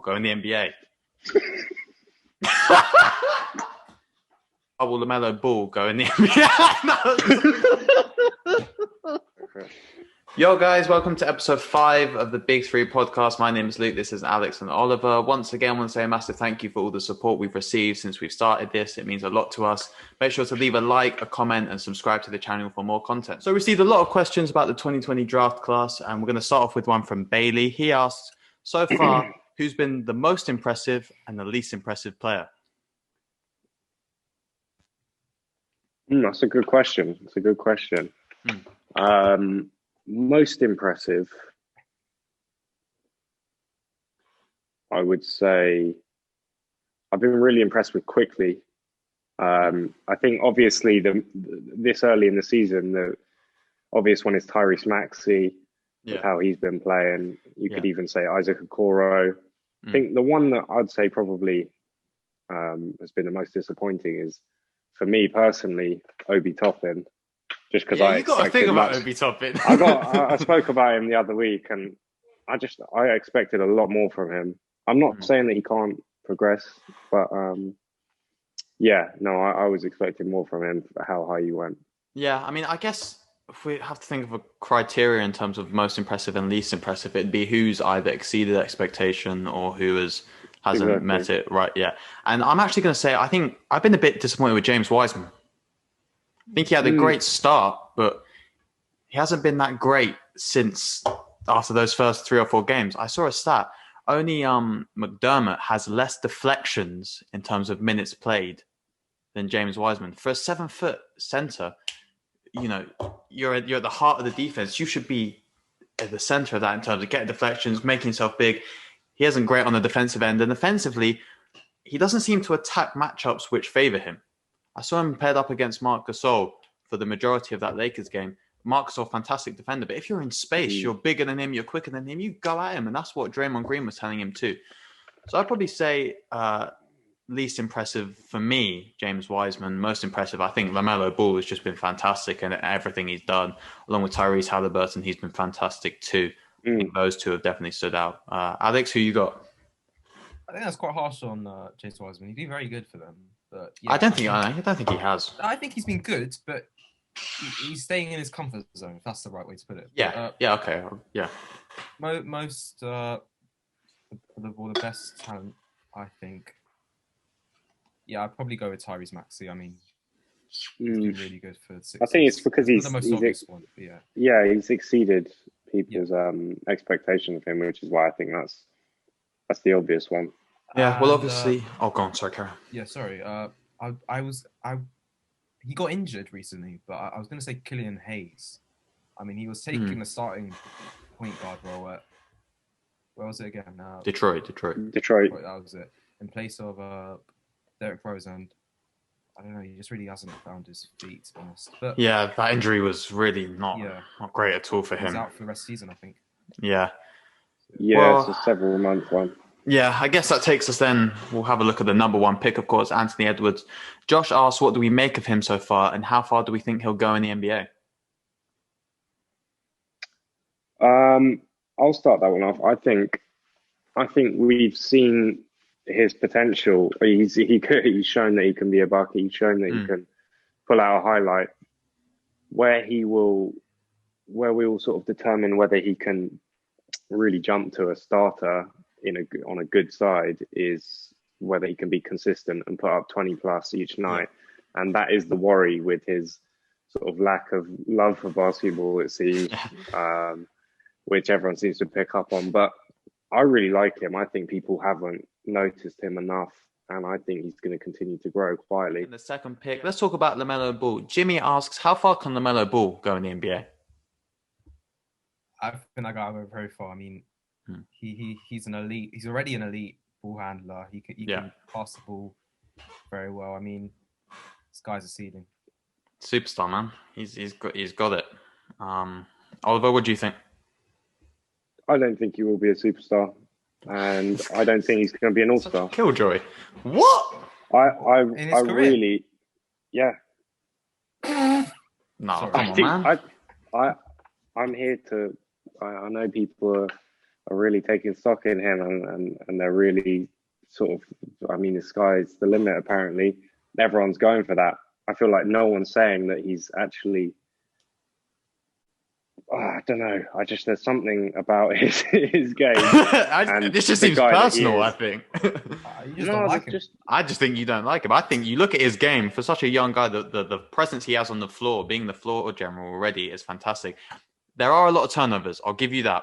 Ball go in the NBA? How will LaMelo Ball go in the NBA? Yo, guys, welcome to episode 5 of the Big 3 podcast. My name is Luke. This is Alex and Oliver. Once again, I want to say a massive thank you for all the support we've received since we've started this. It means a lot to us. Make sure to leave a like, a comment, and subscribe to the channel for more content. So we received a lot of questions about the 2020 draft class, and we're going to start off with one from Bailey. He asks, so far, who's been the most impressive and the least impressive player? That's a good question. Most impressive, I would say, I've been really impressed with Quickly. I think obviously this early in the season, the obvious one is Tyrese Maxey, with how he's been playing. You could even say Isaac Okoro. I think the one that I'd say probably has been the most disappointing is, for me personally, Obi Toppin. Just because you got to think about Obi Toppin. I spoke about him the other week, and I expected a lot more from him. I'm not saying that he can't progress, but I was expecting more from him for how high he went. Yeah, I mean, I guess if we have to think of a criteria in terms of most impressive and least impressive, it'd be who's either exceeded expectation or who hasn't met it. Right, yeah. And I'm actually going to say, I think I've been a bit disappointed with James Wiseman. I think he had a great start, but he hasn't been that great since after those first 3 or 4 games. I saw a stat. Only McDermott has less deflections in terms of minutes played than James Wiseman. For a 7-foot center, you know, you're at the heart of the defense. You should be at the center of that in terms of getting deflections, making himself big. He isn't great on the defensive end. And offensively, he doesn't seem to attack matchups which favor him. I saw him paired up against Marc Gasol for the majority of that Lakers game. Marc Gasol, fantastic defender. But if you're in space, you're bigger than him, you're quicker than him, you go at him. And that's what Draymond Green was telling him too. So I'd probably say least impressive for me, James Wiseman. Most impressive, I think LaMelo Ball has just been fantastic and everything he's done. Along with Tyrese Halliburton, he's been fantastic too. I think those two have definitely stood out. Alex, who you got? I think that's quite harsh on James Wiseman. He's been very good for them. But I don't think he has. I think he's been good, but he's staying in his comfort zone, if that's the right way to put it. Yeah, okay. Yeah. Most of the best talent, I think. Yeah, I'd probably go with Tyrese Maxey. I mean, he's been really good for 6 I think it's because he's the most obvious one. He's exceeded people's expectation of him, which is why I think that's the obvious one. Yeah, well, obviously. Go on. Sorry, Karen. Yeah, sorry. He got injured recently, but I was going to say Killian Hayes. I mean, he was taking the starting point guard role at, where was it again? Detroit. That was it. In place of Derrick Rose, and I don't know. He just really hasn't found his feet, to be honest. But yeah, that injury was really not great at all for him. He's out for the rest of the season, I think. Yeah. Yeah, well, it's a several-month one. Yeah, I guess that takes us then. We'll have a look at the number 1 pick, of course, Anthony Edwards. Josh asks, what do we make of him so far, and how far do we think he'll go in the NBA? I'll start that one off. I think we've seen his potential. He's shown that he can be a bucket. He's shown that he can pull out a highlight. Where we will sort of determine whether he can really jump to a starter on a good side is whether he can be consistent and put up 20 plus each night. And that is the worry with his sort of lack of love for basketball, it seems, which everyone seems to pick up on. But I really like him. I think people haven't noticed him enough, and I think he's going to continue to grow quietly. In the second pick, let's talk about LaMelo Ball. Jimmy asks, how far can LaMelo Ball go in the NBA? I think that guy will go very far. I mean, he's an elite. He's already an elite ball handler. He can pass the ball very well. I mean, this guy's a ceiling. Superstar, man. He's got it. Oliver, what do you think? I don't think he will be a superstar, and I don't think he's going to be an all-star. Killjoy. What? I really, yeah. No, come on, man. I'm here to. I know people are are really taking stock in him, and they're really sort of. I mean, the sky's the limit. Apparently, everyone's going for that. I feel like no one's saying that he's actually. Oh, I don't know. There's something about his game. This just seems personal. I think. You just don't like him. I just think you don't like him. I think you look at his game for such a young guy. The presence he has on the floor, being the floor general already, is fantastic. There are a lot of turnovers. I'll give you that,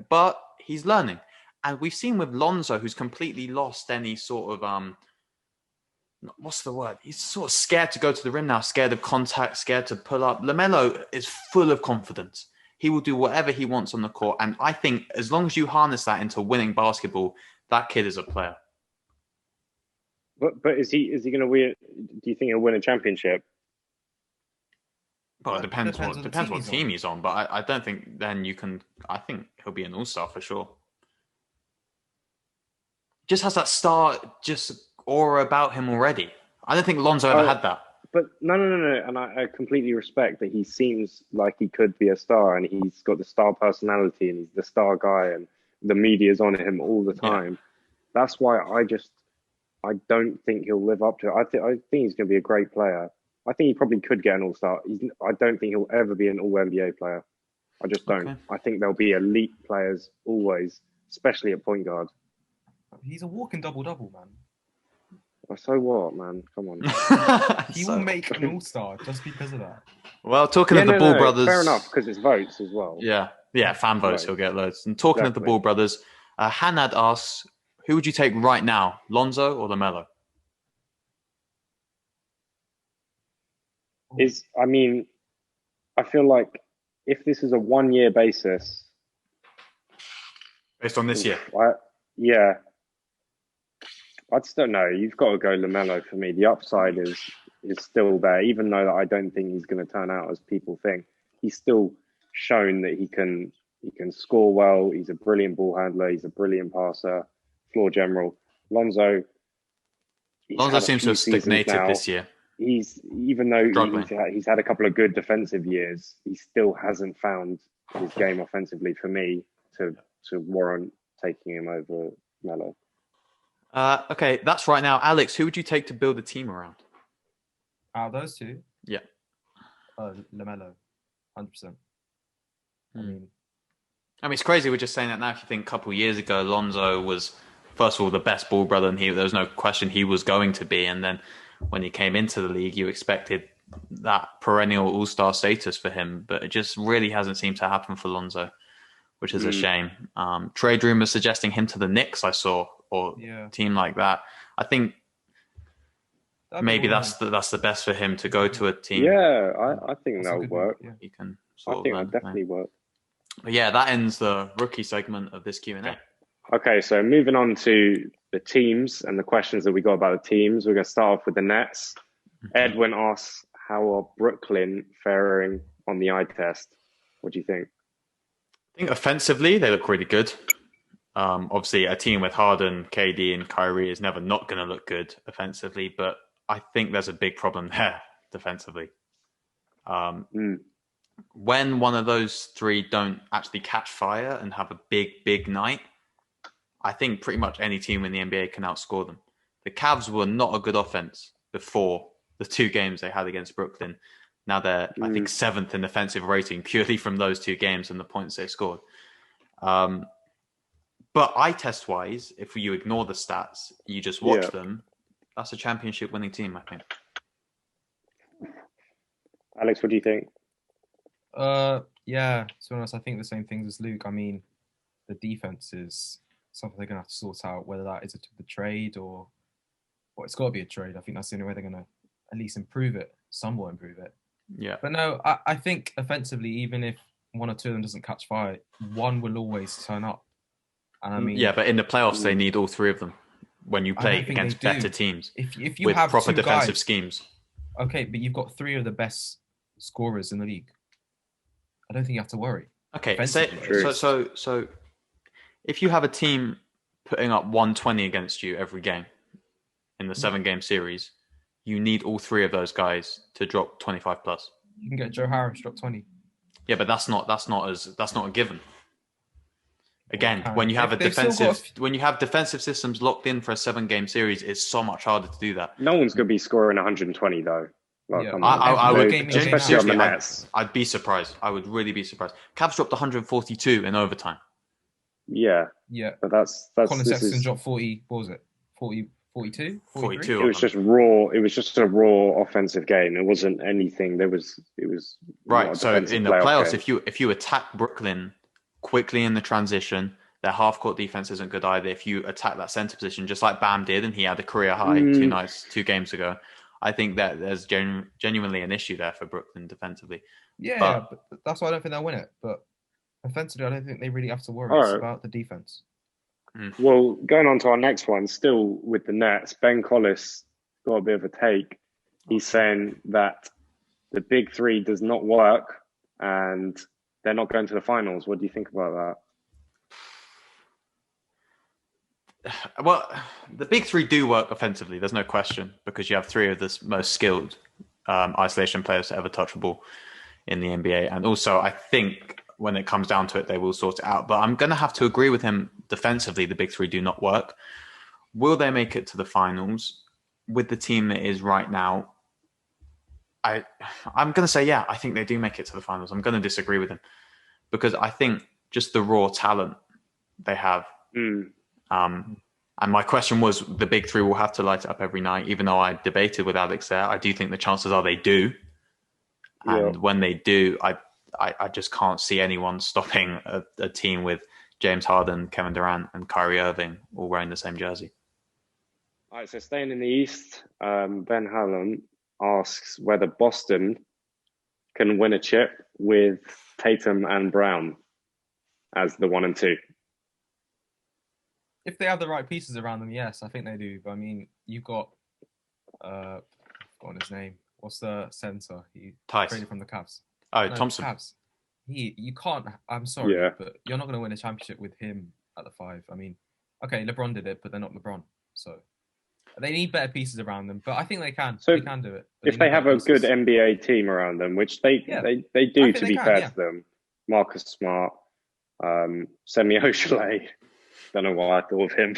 but he's learning, and we've seen with Lonzo, who's completely lost any sort of what's the word? He's sort of scared to go to the rim now, scared of contact, scared to pull up. LaMelo is full of confidence. He will do whatever he wants on the court. And I think as long as you harness that into winning basketball, that kid is a player. But is he going to win? Do you think he'll win a championship? Well, it depends what team he's on. But I don't think then you can. I think he'll be an all-star for sure. Just has that star aura about him already. I don't think Lonzo ever had that. But no. And I completely respect that he seems like he could be a star, and he's got the star personality, and he's the star guy, and the media's on him all the time. Yeah. That's why I don't think he'll live up to it. I think he's going to be a great player. I think he probably could get an all-star. I don't think he'll ever be an all-NBA player. I just don't. Okay. I think there'll be elite players always, especially at point guard. He's a walking double-double, man. So what, man? Come on. He will make an all-star just because of that. Well, talking of the Ball brothers... Fair enough, because it's votes as well. Yeah, fan votes, he'll get loads. And talking of the Ball brothers, Hanad asks, who would you take right now, Lonzo or LaMelo? I feel like if this is a one-year basis... Based on this year? Yeah. I just don't know. You've got to go LaMelo for me. The upside is still there, even though I don't think he's going to turn out as people think. He's still shown that he can score well. He's a brilliant ball handler. He's a brilliant passer, floor general. Lonzo seems to have stagnated this year. Even though he's had a couple of good defensive years, he still hasn't found his game offensively for me to warrant taking him over Melo. Okay, that's right now. Alex, who would you take to build a team around? Out of those two? Yeah. LaMelo, 100%. I mean, it's crazy we're just saying that now. If you think a couple of years ago, Lonzo was, first of all, the best ball brother, and there was no question he was going to be. And then when he came into the league, you expected that perennial all-star status for him. But it just really hasn't seemed to happen for Lonzo, which is a shame. Trade rumors suggesting him to the Knicks, I saw, or a team like that. I think maybe that's the best for him to go to a team. Yeah, I think that would work. Yeah. He can I think that definitely work. But yeah, that ends the rookie segment of this Q&A. Okay, so moving on to the teams and the questions that we got about the teams. We're going to start off with the Nets. Edwin asks, how are Brooklyn faring on the eye test? What do you think? I think offensively, they look really good. Obviously, a team with Harden, KD, and Kyrie is never not going to look good offensively, but I think there's a big problem there defensively. When one of those three don't actually catch fire and have a big night, I think pretty much any team in the NBA can outscore them. The Cavs were not a good offense before the two games they had against Brooklyn. Now they're, I think, 7th in defensive rating purely from those two games and the points they scored. But eye test wise, if you ignore the stats, you just watch them, that's a championship winning team, I think. Alex, what do you think? Yeah, to be honest, I think the same things as Luke. I mean, the defense is something they're going to have to sort out, whether that is the trade or it's got to be a trade. I think that's the only way they're going to at least improve it. Some will improve it. Yeah. But no, I think offensively, even if one or two of them doesn't catch fire, one will always turn up. And I mean, yeah, but in the playoffs, they need all three of them when you play against better teams if you with have proper defensive guys, schemes. Okay, but you've got three of the best scorers in the league. I don't think you have to worry. Okay, so if you have a team putting up 120 against you every game in the 7-game series, you need all three of those guys to drop 25 plus. You can get Joe Harris drop 20. Yeah, but that's not a given. Again, when you have when you have defensive systems locked in for a 7-game series, it's so much harder to do that. No one's going to be scoring 120 though. Like, I would, especially on the Nets. I'd be surprised. I would really be surprised. Cavs dropped 142 in overtime. Yeah, but that's Colin Sexton dropped 40. What was it? 40, 42? 42. It was just raw. It was just a raw offensive game. It wasn't anything. It was right. So in the playoffs, if you attack Brooklyn quickly in the transition, their half court defense isn't good either. If you attack that center position, just like Bam did, and he had a career high 2 games ago, I think that there's genuinely an issue there for Brooklyn defensively. Yeah, but that's why I don't think they'll win it. But offensively, I don't think they really have to worry about the defense. Well, going on to our next one, still with the Nets, Ben Collis got a bit of a take. He's saying that the big three does not work and they're not going to the finals. What do you think about that? Well, the big three do work offensively. There's no question, because you have 3 of the most skilled isolation players to ever touch a ball in the NBA. And also, I think when it comes down to it, they will sort it out. But I'm going to have to agree with him. Defensively, the big three do not work. Will they make it to the finals with the team that is right now? I'm going to say, yeah, I think they do make it to the finals. I'm going to disagree with him because I think just the raw talent they have. And my question was, the big three will have to light it up every night, even though I debated with Alex there. I do think the chances are they do. And when they do, I just can't see anyone stopping a team with James Harden, Kevin Durant, and Kyrie Irving all wearing the same jersey. All right, so staying in the East, Ben Hallam asks whether Boston can win a chip with Tatum and Brown as the 1 and 2. If they have the right pieces around them, yes, I think they do. But I mean, you've got, I've forgotten his name. What's the center? He traded from the Cavs. Thompson. Cavs. You can't. I'm sorry, but you're not going to win a championship with him at the 5. I mean, okay, LeBron did it, but they're not LeBron, so they need better pieces around them. But I think they can. So they can do it. If they have a good NBA team around them, which they do, to be fair to them, Marcus Smart, Semi Ojeleye. Don't know why I thought of him.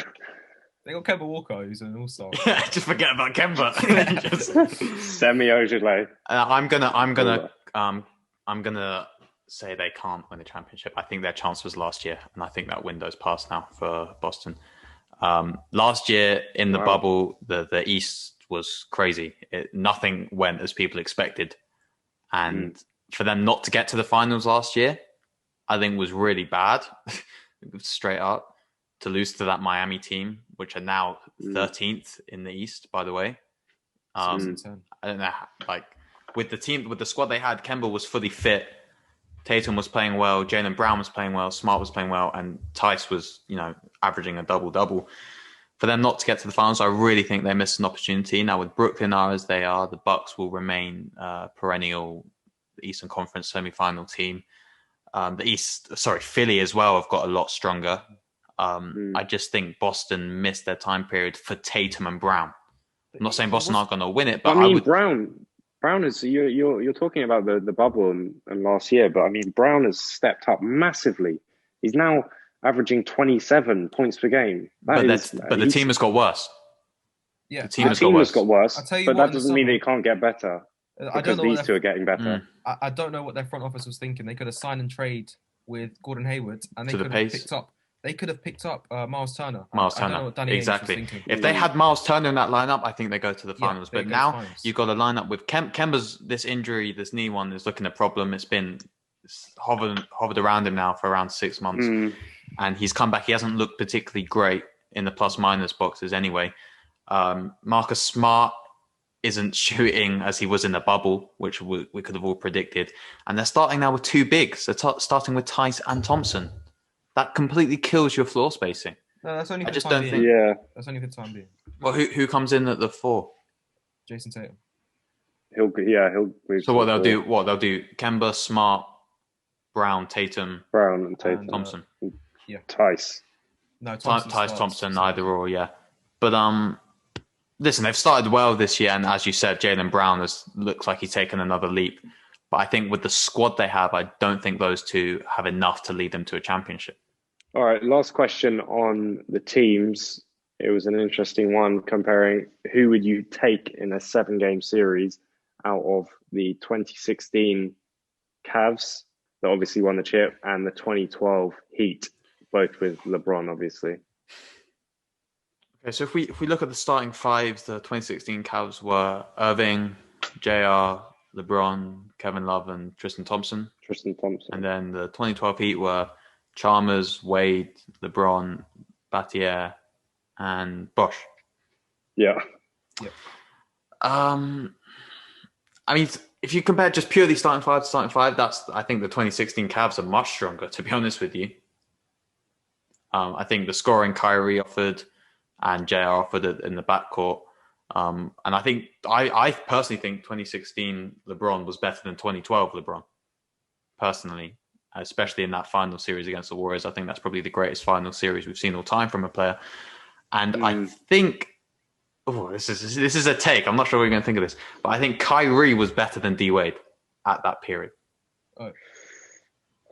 They got Kemba Walker, who's an all-star. Just forget about Kemba. Semi Ojeleye. I'm gonna say they can't win a championship. I think their chance was last year, and I think that window's passed now for Boston. Last year in the bubble, the East was crazy. Nothing went as people expected, and for them not to get to the finals last year, I think was really bad. Straight up, to lose to that Miami team, which are now 13th in the East, by the way. I don't know, like with the squad they had, Kemba was fully fit. Tatum was playing well, Jaylen Brown was playing well, Smart was playing well, and Tice was, averaging a double-double. For them not to get to the finals, I really think they missed an opportunity. Now, with Brooklyn as they are, the Bucks will remain perennial Eastern Conference semi-final team. Philly as well have got a lot stronger. I just think Boston missed their time period for Tatum and Brown. I'm not saying Boston aren't going to win it, but I mean, Brown is you're talking about the bubble and last year, but I mean Brown has stepped up massively. He's now averaging 27 points per game. But the team has got worse. Yeah, the team has got worse. But that doesn't mean it can't get better. Because these two are getting better. I don't know what their front office was thinking. They could have signed and trade with Gordon Hayward, and they could have picked up Miles Turner. Exactly. If they had Miles Turner in that lineup, I think they go to the finals. But now you've got a lineup with Kemba's this injury, this knee one is looking a problem. It's been hovered around him now for around 6 months, and he's come back. He hasn't looked particularly great in the plus-minus boxes anyway. Marcus Smart isn't shooting as he was in the bubble, which we could have all predicted. And they're starting now with 2 bigs. They're starting with Tice and Thompson. That completely kills your floor spacing. No, that's only for the time being. Yeah. That's only for the time being. Well, who comes in at the 4? Jason Tatum. He'll move. So what they'll do? Kemba, Smart, Brown, Tatum, and Thompson. Tice. No, Tice, Thompson, either or, yeah. But listen, they've started well this year, and as you said, Jaylen Brown looks like he's taken another leap. But I think with the squad they have, I don't think those two have enough to lead them to a championship. All right, last question on the teams. It was an interesting one comparing who would you take in a 7 game series out of the 2016 Cavs that obviously won the chip and the 2012 Heat, both with LeBron, obviously. Okay, so if we look at the starting fives, the 2016 Cavs were Irving, JR, LeBron, Kevin Love, and Tristan Thompson. Tristan Thompson. And then the 2012 Heat were Chalmers, Wade, LeBron, Battier, and Bosch. Yeah. I mean, if you compare just purely starting five to starting five, I think the 2016 Cavs are much stronger, to be honest with you. I think the scoring Kyrie offered and JR offered it in the backcourt. And I personally think 2016 LeBron was better than 2012 LeBron, personally, especially in that final series against the Warriors. I think that's probably the greatest final series we've seen all time from a player. And I think, this is a take. I'm not sure what you're going to think of this, but I think Kyrie was better than D Wade at that period. Not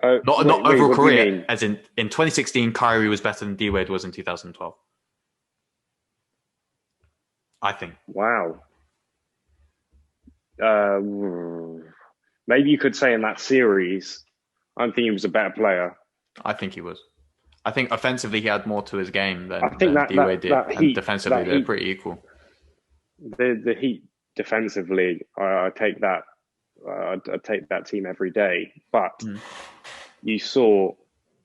overall career, as in 2016, Kyrie was better than D Wade was in 2012. I think. Wow. Maybe you could say in that series, I think he was a better player. I think he was. I think offensively he had more to his game than D-Wade did. And defensively they're pretty equal. The Heat defensively, I take that. I take that team every day. But you saw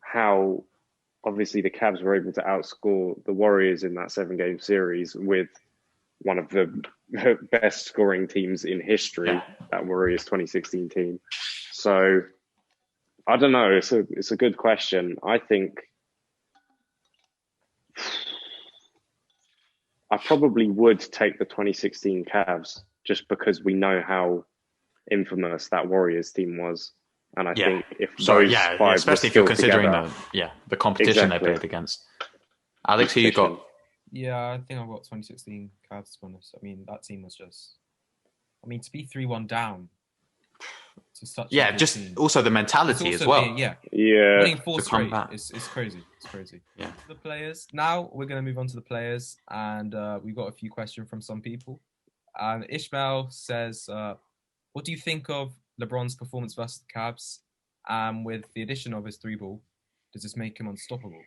how obviously the Cavs were able to outscore the Warriors in that 7 game series with one of the best scoring teams in history, that Warriors 2016 team. So I don't know. It's a good question. I think I probably would take the 2016 Cavs just because we know how infamous that Warriors team was. And I think if five especially if you're considering the competition they played against. Alex, who you got? Yeah, I think I've got 2016 Cavs, to be honest. I mean, that team was just... I mean, to be 3-1 down to such a good team. Also the mentality as well. Winning 4 straight is crazy. It's crazy. Yeah. The players. Now we're going to move on to the players, and we've got a few questions from some people. And Ishmael says, what do you think of LeBron's performance versus the Cavs? With the addition of his 3-ball, does this make him unstoppable?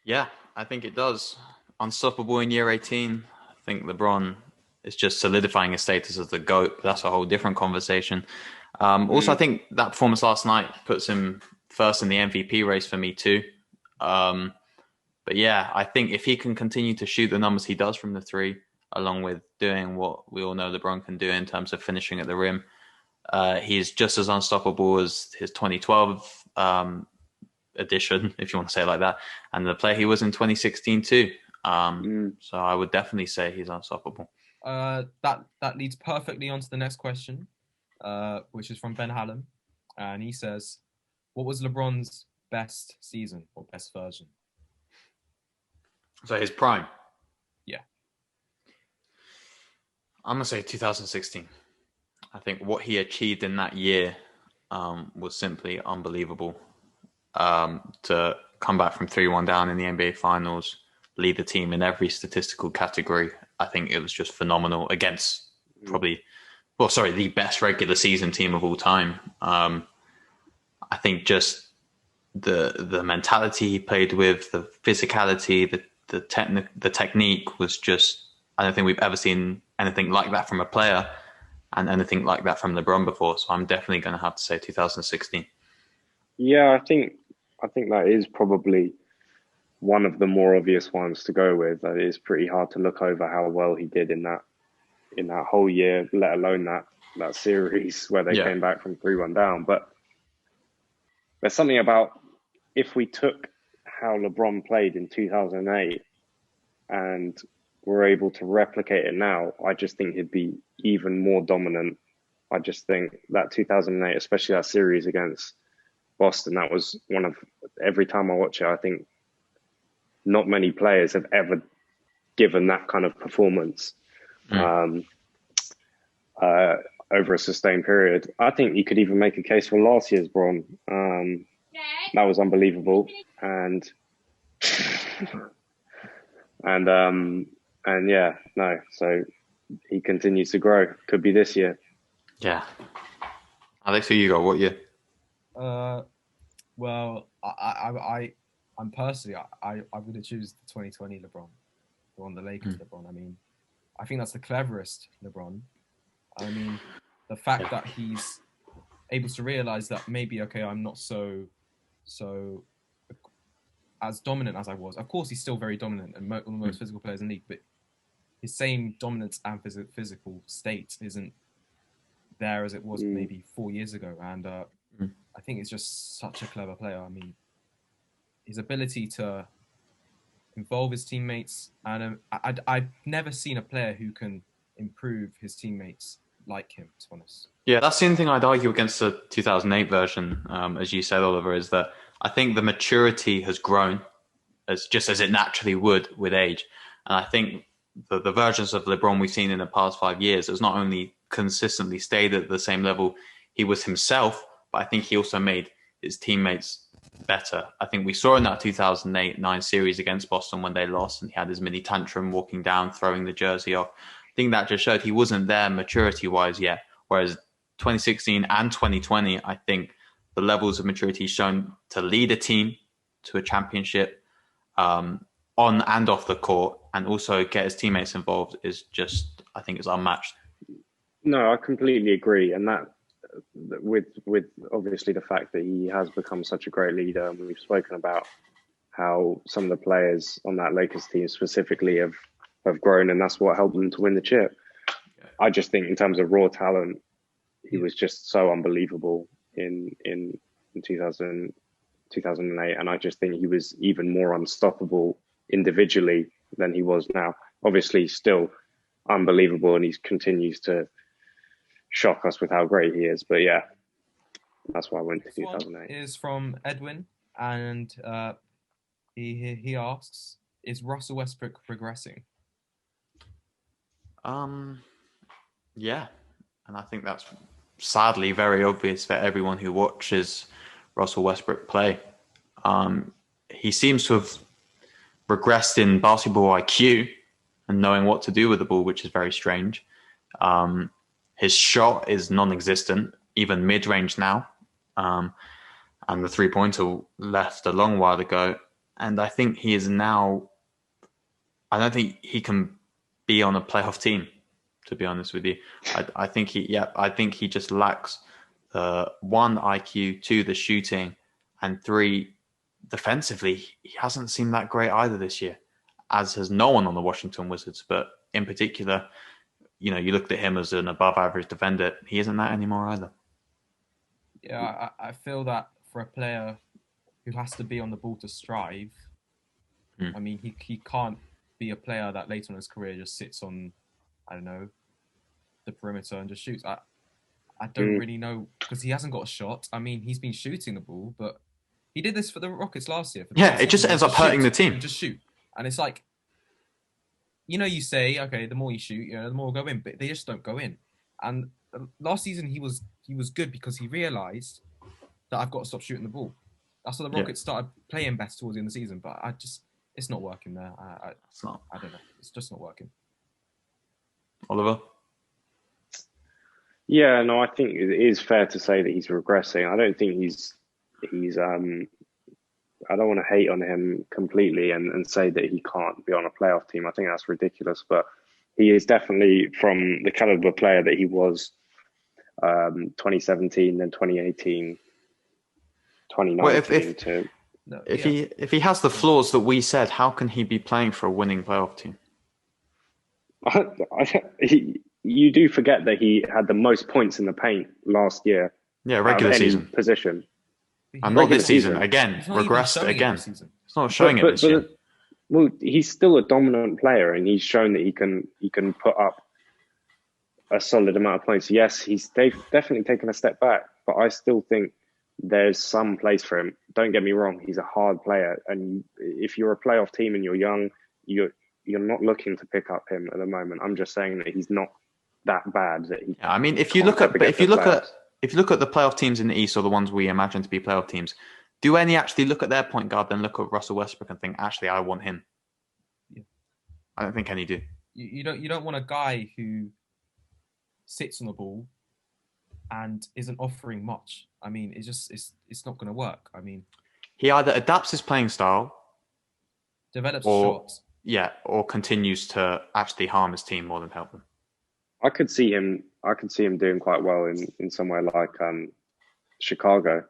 Yeah, I think it does. Unstoppable in year 18. I think LeBron is just solidifying his status as the GOAT. That's a whole different conversation. Also, I think that performance last night puts him first in the MVP race for me too. But yeah, I think if he can continue to shoot the numbers he does from the 3, along with doing what we all know LeBron can do in terms of finishing at the rim, he's just as unstoppable as his 2012 edition, if you want to say it like that, and the player he was in 2016 too. So I would definitely say he's unstoppable. That leads perfectly on to the next question, which is from Ben Hallam, and he says, what was LeBron's best season or best version? So his prime? Yeah. I'm going to say 2016. I think what he achieved in that year was simply unbelievable. To come back from 3-1 down in the NBA Finals, lead the team in every statistical category. I think it was just phenomenal against the best regular season team of all time. I think just the mentality he played with, the physicality, the technique was just, I don't think we've ever seen anything like that from a player and anything like that from LeBron before. So I'm definitely going to have to say 2016. Yeah, I think that is probably one of the more obvious ones to go with. It is pretty hard to look over how well he did in that whole year, let alone that series where they came back from 3-1 down. But there's something about if we took how LeBron played in 2008 and were able to replicate it now, I just think he'd be even more dominant. I just think that 2008, especially that series against Boston, that was one of, every time I watch it, I think not many players have ever given that kind of performance over a sustained period. I think you could even make a case for last year's Bron. That was unbelievable, and and yeah, no. So he continues to grow. Could be this year. Yeah. Alex, who you got? What year? Well, I'm personally, I'm going to choose the 2020 LeBron, the one the Lakers LeBron. I mean, I think that's the cleverest LeBron. I mean, the fact that he's able to realize that maybe, okay, I'm not so as dominant as I was. Of course, he's still very dominant and one of the most physical players in the league, but his same dominance and physical state isn't there as it was maybe 4 years ago. And I think it's just such a clever player. I mean, his ability to involve his teammates, and I've never seen a player who can improve his teammates like him, to be honest. Yeah, that's the only thing I'd argue against the 2008 version, as you said, Oliver, is that I think the maturity has grown as it naturally would with age. And I think the versions of LeBron we've seen in the past 5 years has not only consistently stayed at the same level he was himself, but I think he also made his teammates better. I think we saw in that 2008-9 series against Boston when they lost and he had his mini tantrum walking down, throwing the jersey off. I think that just showed he wasn't there maturity-wise yet. Whereas 2016 and 2020, I think the levels of maturity shown to lead a team to a championship on and off the court and also get his teammates involved is just, I think, is unmatched. No, I completely agree. And that with obviously the fact that he has become such a great leader, and we've spoken about how some of the players on that Lakers team specifically have grown, and that's what helped them to win the chip. I just think in terms of raw talent, he was just so unbelievable in 2008. And I just think he was even more unstoppable individually than he was now. Obviously still unbelievable, and he continues to shock us with how great he is. But yeah, that's why I went to 2008. Is from Edwin, and he asks, is Russell Westbrook progressing? Yeah, and I think that's sadly very obvious for everyone who watches Russell Westbrook play. He seems to have regressed in basketball IQ and knowing what to do with the ball, which is very strange. His shot is non-existent, even mid-range now. And the three-pointer left a long while ago. And I think he is now... I don't think he can be on a playoff team, to be honest with you. I think he just lacks one, IQ, two, the shooting, and three, defensively, he hasn't seemed that great either this year, as has no one on the Washington Wizards. But in particular, you looked at him as an above-average defender. He isn't that anymore either. Yeah, I feel that for a player who has to be on the ball to strive, I mean, he can't be a player that later in his career just sits on, I don't know, the perimeter and just shoots. I don't really know, because he hasn't got a shot. I mean, he's been shooting the ball, but he did this for the Rockets last year. It just ends up hurting the team. Just shoot. And it's like, you say, okay, the more you shoot, the more will go in, but they just don't go in. And last season, he was good because he realized that I've got to stop shooting the ball. That's why the Rockets started playing better towards the end of the season, but it's not working there. It's not. I don't know. It's just not working. Oliver? Yeah, no, I think it is fair to say that he's regressing. I don't think he's I don't want to hate on him completely and say that he can't be on a playoff team. I think that's ridiculous, but he is definitely from the caliber player that he was 2017, then 2018, 2019. If he has the flaws that we said, how can he be playing for a winning playoff team? You do forget that he had the most points in the paint last year. Yeah, regular season position. And not this season. Again, regressed again. It's not showing it this year. Well, he's still a dominant player, and he's shown that he can put up a solid amount of points. Yes, he's definitely taken a step back, but I still think there's some place for him. Don't get me wrong; he's a hard player, and if you're a playoff team and you're young, you're not looking to pick up him at the moment. I'm just saying that he's not that bad. That he. I mean, if you look at the playoff teams in the East, or the ones we imagine to be playoff teams, do any actually look at their point guard, then look at Russell Westbrook and think, actually, I want him? Yeah. I don't think any do. You don't want a guy who sits on the ball and isn't offering much. I mean, it's not going to work. I mean, he either adapts his playing style, develops shots, or continues to actually harm his team more than help them. I could see him doing quite well in somewhere like Chicago,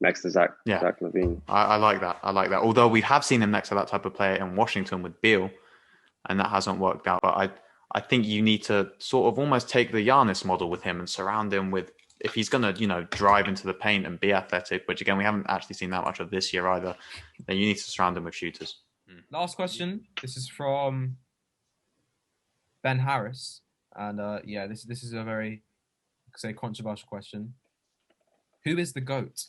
next to Zach LaVine. I like that. Although we have seen him next to that type of player in Washington with Beal, and that hasn't worked out. But I think you need to sort of almost take the Giannis model with him and surround him with, if he's going to, drive into the paint and be athletic, which again, we haven't actually seen that much of this year either, then you need to surround him with shooters. Last question. This is from Ben Harris. And this is a very, controversial question. Who is the GOAT?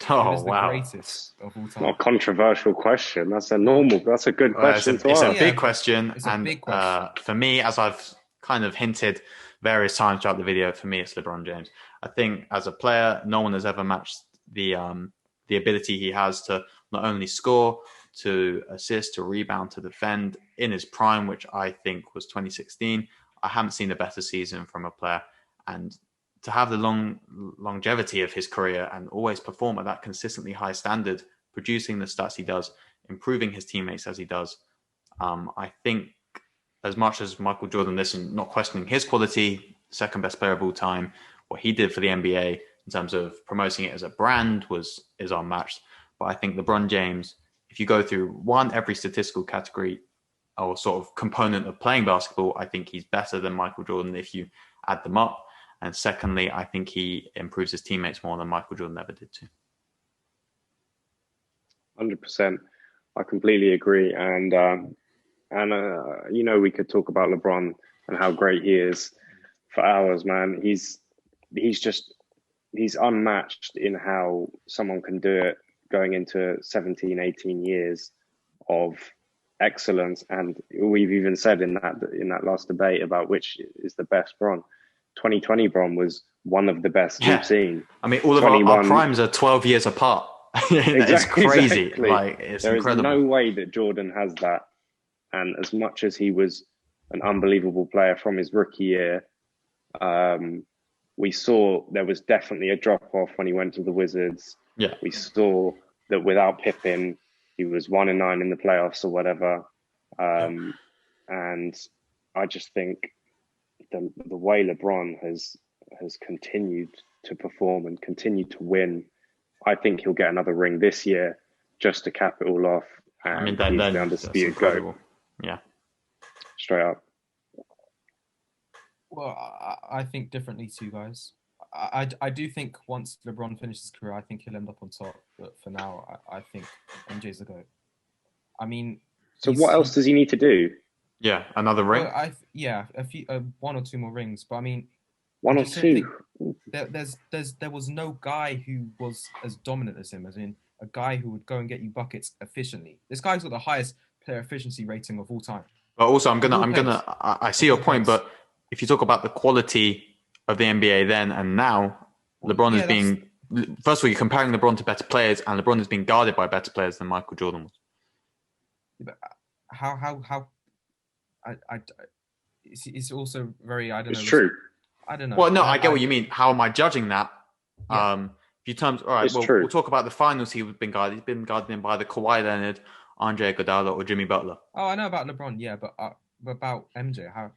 Oh, Who is the wow. greatest of all time? Not a controversial question. That's a good question to ask. It's a big question. It's a big question. For me, as I've kind of hinted various times throughout the video, for me, it's LeBron James. I think as a player, no one has ever matched the ability he has to not only score, to assist, to rebound, to defend in his prime, which I think was 2016. I haven't seen a better season from a player, and to have the longevity of his career and always perform at that consistently high standard, producing the stats he does, improving his teammates as he does. I think as much as Michael Jordan, not questioning his quality, second best player of all time, what he did for the NBA in terms of promoting it as a brand is unmatched. But I think LeBron James, if you go through every statistical category or sort of component of playing basketball, I think he's better than Michael Jordan if you add them up. And secondly, I think he improves his teammates more than Michael Jordan ever did too. 100%. I completely agree. And we could talk about LeBron and how great he is for hours, man. He's unmatched in how someone can do it going into 17, 18 years of excellence. And we've even said in that last debate about which is the best Bron. 2020 Bron was one of the best we've seen. I mean, all of our primes are 12 years apart. It's crazy. Exactly. Like, it's there incredible. There is no way that Jordan has that. And as much as he was an unbelievable player from his rookie year, we saw there was definitely a drop-off when he went to the Wizards. Yeah. We saw that without Pippen, he was 1-9 in the playoffs or whatever. And I just think the way LeBron has continued to perform and continued to win, I think he'll get another ring this year just to cap it all off. And I mean, he's the undisputed GOAT. Yeah. Straight up. Well, I think differently to you guys. I do think once LeBron finishes his career, I think he'll end up on top. But for now, I think MJ's the GOAT. I mean, so what else does he need to do? Yeah, another ring. Well, a few, one or two more rings. But I mean, one or two. There was no guy who was as dominant as him, as in a guy who would go and get you buckets efficiently. This guy's got the highest player efficiency rating of all time. But also, I see your point, but if you talk about the quality of the NBA then and now, LeBron is being, first of all, you're comparing LeBron to better players, and LeBron is being guarded by better players than Michael Jordan was. But how it's also very, I don't know. It's true. I don't know. Well, no, I get what you mean. How am I judging that? Yeah. Few times, all right, we'll talk about the finals he's been guarded. He's been guarded by the Kawhi Leonard, Andre Iguodala, or Jimmy Butler. Oh, I know about LeBron, yeah, but about MJ, how?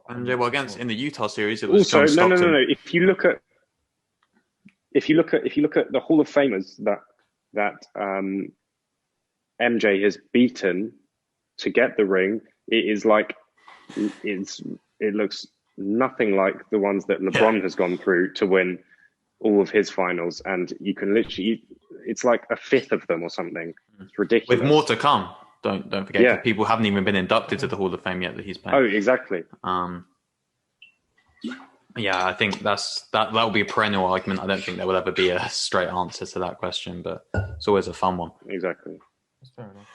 MJ, well, in the Utah series, it was also John Stockton. No. If you look at the Hall of Famers that MJ has beaten to get the ring, it looks nothing like the ones that LeBron has gone through to win all of his finals, and you can literally, it's like a fifth of them or something. It's ridiculous. With more to come. Don't forget that people haven't even been inducted to the Hall of Fame yet that he's playing. Oh, exactly. Yeah, I think that will be a perennial argument. I don't think there will ever be a straight answer to that question, but it's always a fun one. Exactly. That's fair enough.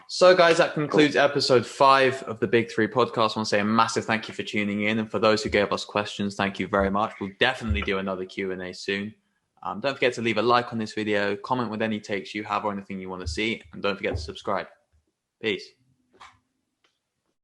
So, guys, that concludes episode 5 of the Big Three podcast. I want to say a massive thank you for tuning in. And for those who gave us questions, thank you very much. We'll definitely do another Q&A soon. Don't forget to leave a like on this video, comment with any takes you have or anything you want to see, and don't forget to subscribe. Peace.